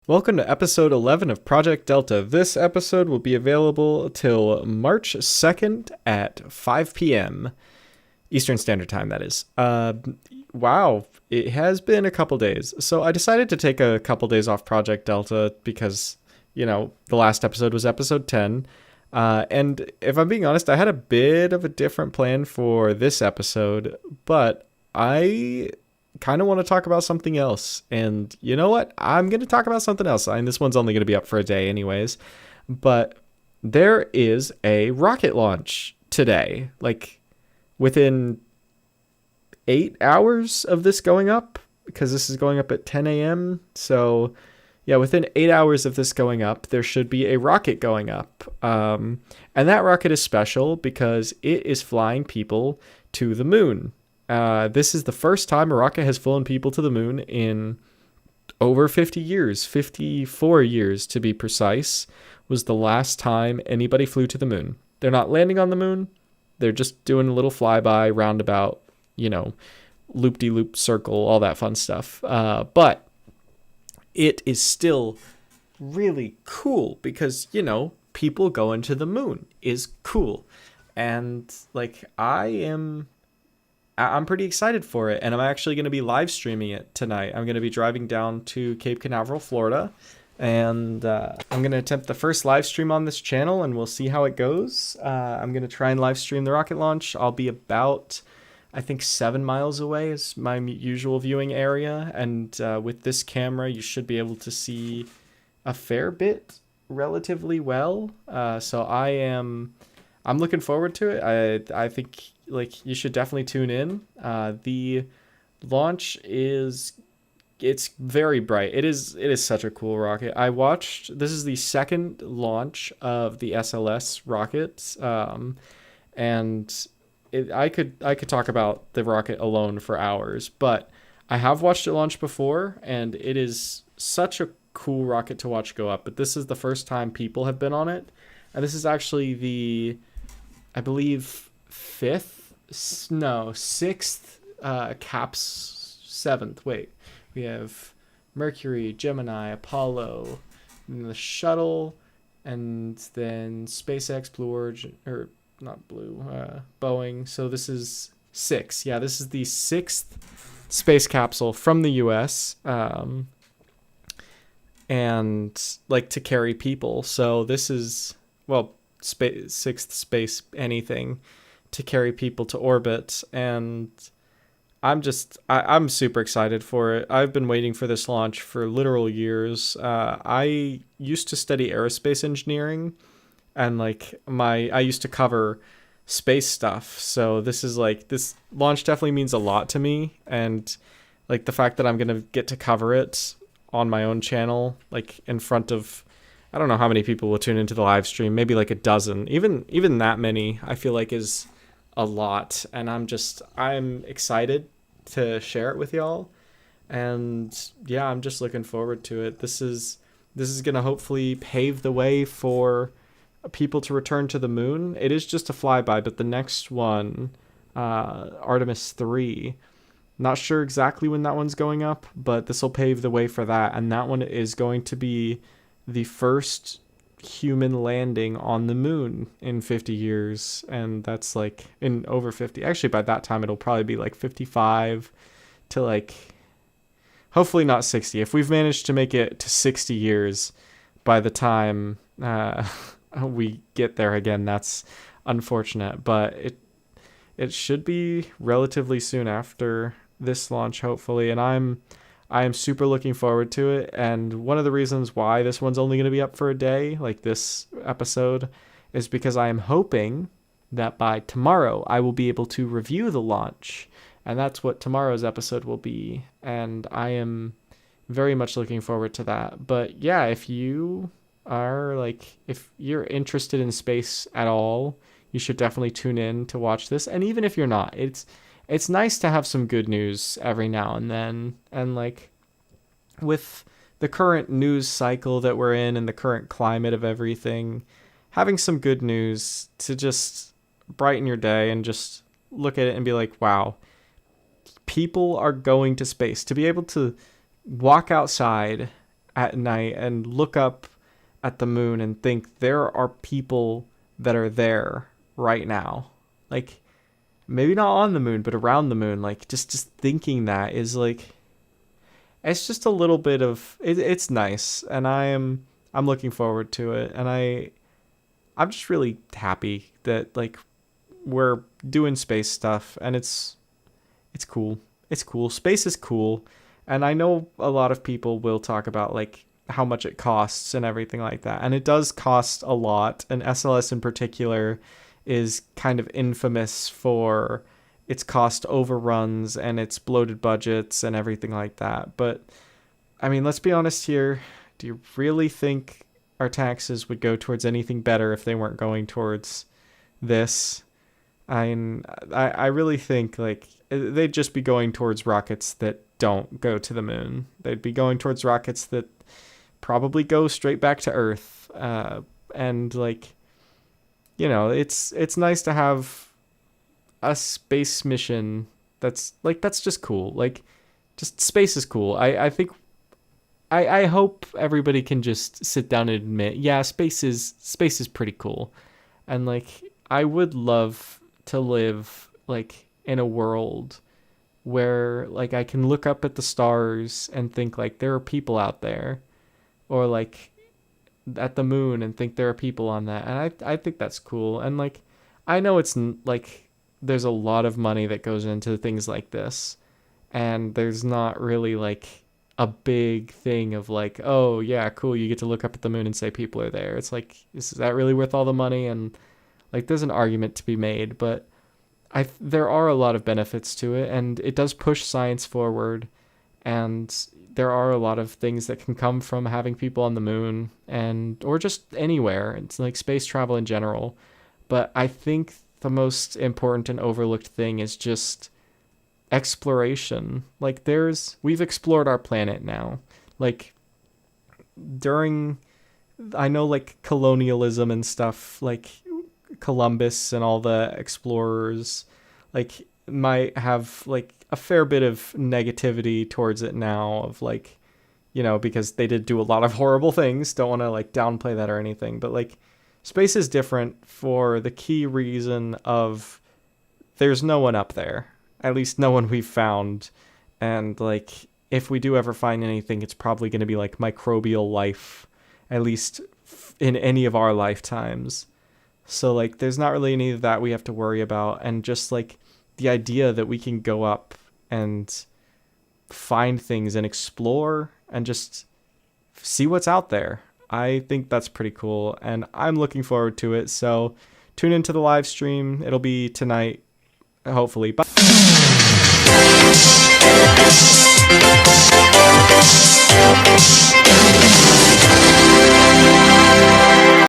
Welcome to episode 11 of Project Delta. This episode will be available till March 2nd at 5 p.m. Eastern Standard Time, that is. Wow, it has been a couple days. So I decided to take a couple days off Project Delta because, the last episode was episode 10. And if I'm being honest, I had a bit of a different plan for this episode, but I kind of want to talk about something else. And you know what? I'm going to talk about something else. And this one's only going to be up for a day anyways. But there is a rocket launch today. Like within 8 hours of this going up, because this is going up at 10 a.m. So yeah, within 8 hours of this going up, there should be a rocket going up. And that rocket is special because it is flying people to the moon. This is the first time a rocket has flown people to the moon in over 50 years. 54 years, to be precise, was the last time anybody flew to the moon. They're not landing on the moon. They're just doing a little flyby, roundabout, loop-de-loop circle, all that fun stuff. But it is still really cool because, people going to the moon is cool. And, I'm pretty excited for it, and I'm actually going to be live streaming it tonight. I'm going to be driving down to Cape Canaveral, Florida, and I'm going to attempt the first live stream on this channel, and we'll see how it goes. I'm going to try and live stream the rocket launch. I'll be about, I think, 7 miles away is my usual viewing area, and with this camera, you should be able to see a fair bit relatively well. So I'm looking forward to it. I think you should definitely tune in. The launch it's very bright. It is such a cool rocket. This is the second launch of the SLS rockets. And I could talk about the rocket alone for hours, but I have watched it launch before, and it is such a cool rocket to watch go up. But this is the first time people have been on it, and this is actually I believe sixth caps, seventh. Wait, we have Mercury, Gemini, Apollo, and the shuttle, and then SpaceX, Blue Origin, or not Blue, Boeing. So this is 6. Yeah, this is the 6th space capsule from the U.S. And to carry people. So this is, space, 6th space anything to carry people to orbit, and I'm super excited for it. I've been waiting for this launch for literal years. I used to study aerospace engineering, and I used to cover space stuff, so this launch definitely means a lot to me, and the fact that I'm gonna get to cover it on my own channel, in front of, I don't know how many people will tune into the live stream, maybe a dozen, even that many, I feel is a lot. And I'm excited to share it with y'all. And yeah, I'm just looking forward to it. This is going to hopefully pave the way for people to return to the moon. It is just a flyby, but the next one, Artemis 3, not sure exactly when that one's going up, but this will pave the way for that. And that one is going to be the first human landing on the moon in 50 years. And that's in over 50. Actually, by that time, it'll probably be 55 to hopefully not 60. If we've managed to make it to 60 years by the time we get there again, that's unfortunate. But it should be relatively soon after this launch, hopefully. And I am super looking forward to it, and one of the reasons why this one's only going to be up for a day, this episode, is because I am hoping that by tomorrow I will be able to review the launch, and that's what tomorrow's episode will be, and I am very much looking forward to that. But yeah, if you are, if you're interested in space at all, you should definitely tune in to watch this, and even if you're not, it's nice to have some good news every now and then. And with the current news cycle that we're in and the current climate of everything, having some good news to just brighten your day and just look at it and be wow, people are going to space. To be able to walk outside at night and look up at the moon and think there are people that are there right now. Like, maybe not on the moon, but around the moon. Like, just thinking that is like, it's just a little bit of it's nice, and I'm looking forward to it, and I'm just really happy that like we're doing space stuff, and it's cool. It's cool. Space is cool. And I know a lot of people will talk about like how much it costs and everything like that. And it does cost a lot. And SLS in particular is kind of infamous for its cost overruns and its bloated budgets and everything like that. But I mean, let's be honest here. Do you really think our taxes would go towards anything better if they weren't going towards this? I really think like they'd just be going towards rockets that don't go to the moon. They'd be going towards rockets that probably go straight back to Earth. And like, it's nice to have a space mission that's just cool. Like, just space is cool. I think I hope everybody can just sit down and admit, yeah, space is pretty cool. And like, I would love to live like in a world where like I can look up at the stars and think like there are people out there, or like at the moon and think there are people on that. And I think that's cool. And like, I know like there's a lot of money that goes into things like this, and there's not really like a big thing of like, oh yeah, cool, you get to look up at the moon and say people are there. It's like, is that really worth all the money? And like, there's an argument to be made, but there are a lot of benefits to it, and it does push science forward, and there are a lot of things that can come from having people on the moon, and or just anywhere. It's like space travel in general. But I think the most important and overlooked thing is just exploration. Like, we've explored our planet now. Like, during, I know like colonialism and stuff, like Columbus and all the explorers like might have like a fair bit of negativity towards it now, of like, because they did do a lot of horrible things. Don't want to like downplay that or anything, but like, space is different for the key reason of there's no one up there, at least no one we've found. And like, if we do ever find anything, it's probably going to be like microbial life, at least in any of our lifetimes. So like, there's not really any of that we have to worry about. And just like the idea that we can go up and find things and explore and just see what's out there, I think that's pretty cool. And I'm looking forward to it. So tune into the live stream. It'll be tonight, hopefully. Bye.